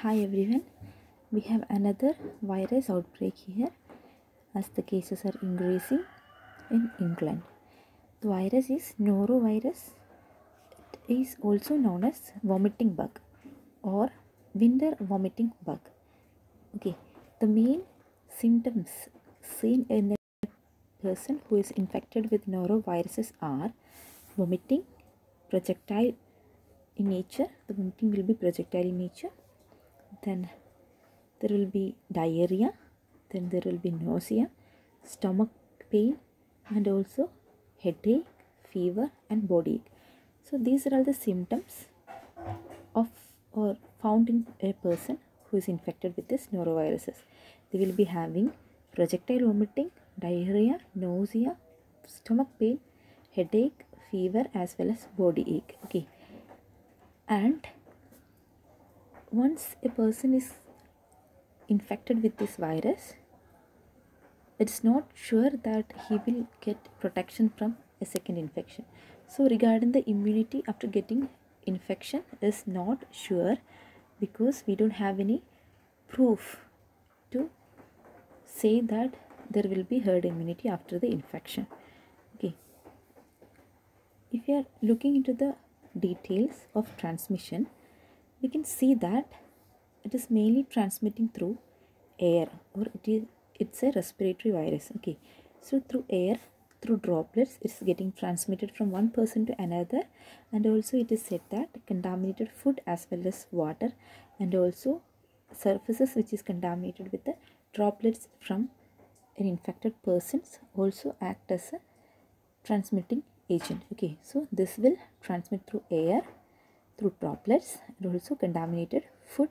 Hi everyone, we have another virus outbreak here as the cases are increasing in England. The virus is norovirus. It is also known as vomiting bug or winter vomiting bug. Okay, the main symptoms seen in a person who is infected with noroviruses are vomiting, projectile in nature. The vomiting will be projectile in nature. Then there will be diarrhea, then there will be nausea, stomach pain, and also headache, fever, and body ache. So these are all the symptoms of or found in a person who is infected with this noroviruses. They will be having projectile vomiting, diarrhea, nausea, stomach pain, headache, fever, as well as body ache. Okay, and once a person is infected with this virus, it's not sure that he will get protection from a second infection. So regarding the immunity after getting infection is not sure because we don't have any proof to say that there will be herd immunity after the infection. Okay, if we are looking into the details of transmission, we can see that it is mainly transmitting through air, or it's a respiratory virus. Okay, so through air, through droplets, it's getting transmitted from one person to another. And also it is said that contaminated food as well as water and also surfaces which is contaminated with the droplets from an infected persons also act as a transmitting agent. Okay, so this will transmit through air, through droplets, and also contaminated food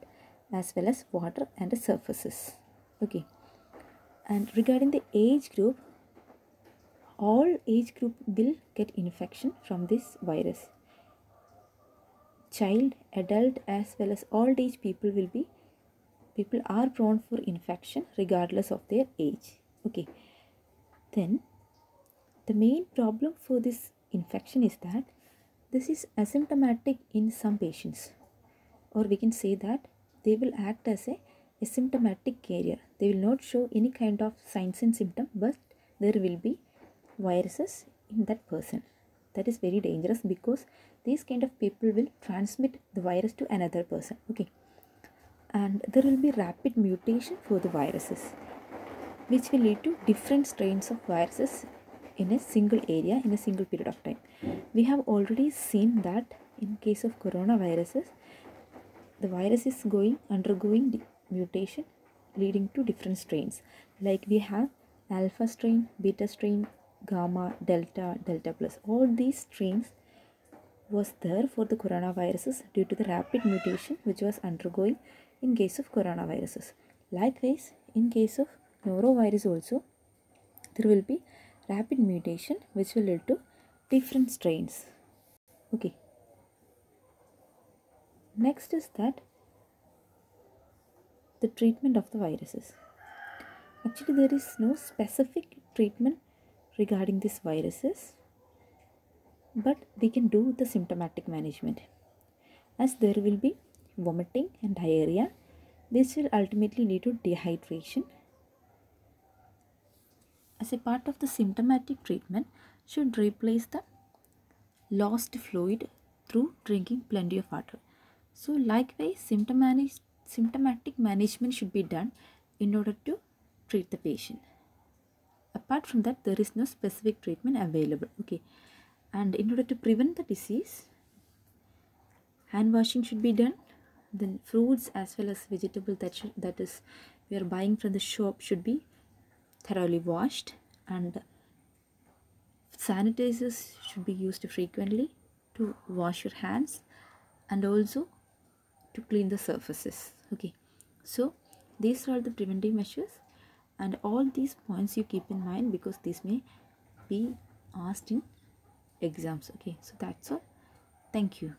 as well as water and the surfaces. Okay, and regarding the age group, all age group will get infection from this virus. Child, adult, as well as old age people are prone for infection regardless of their age. Okay, then the main problem for this infection is that this is asymptomatic in some patients, or we can say that they will act as a asymptomatic carrier. They will not show any kind of signs and symptoms, but there will be viruses in that person. That is very dangerous because these kind of people will transmit the virus to another person. Okay, and there will be rapid mutation for the viruses, which will lead to different strains of viruses in a single area in a single period of time. We have already seen that in case of coronaviruses, the virus is undergoing mutation leading to different strains. Like we have alpha strain, beta strain, gamma, delta, delta plus. All these strains was there for the coronaviruses due to the rapid mutation which was undergoing in case of coronaviruses. Likewise, in case of norovirus also, there will be rapid mutation which will lead to different strains. Okay, next is that the treatment of the viruses. Actually, there is no specific treatment regarding these viruses, but we can do the symptomatic management, as there will be vomiting and diarrhea, which will ultimately lead to dehydration. As a part of the symptomatic treatment, should replace the lost fluid through drinking plenty of water. So likewise, symptomatic management should be done in order to treat the patient. Apart from that, there is no specific treatment available. Okay, and in order to prevent the disease, hand washing should be done. Then fruits as well as vegetables that is we are buying from the shop should be thoroughly washed, and sanitizers should be used frequently to wash your hands and also to clean the surfaces. Okay, so these are the preventive measures, and all these points you keep in mind because these may be asked in exams. Okay, so that's all. Thank you.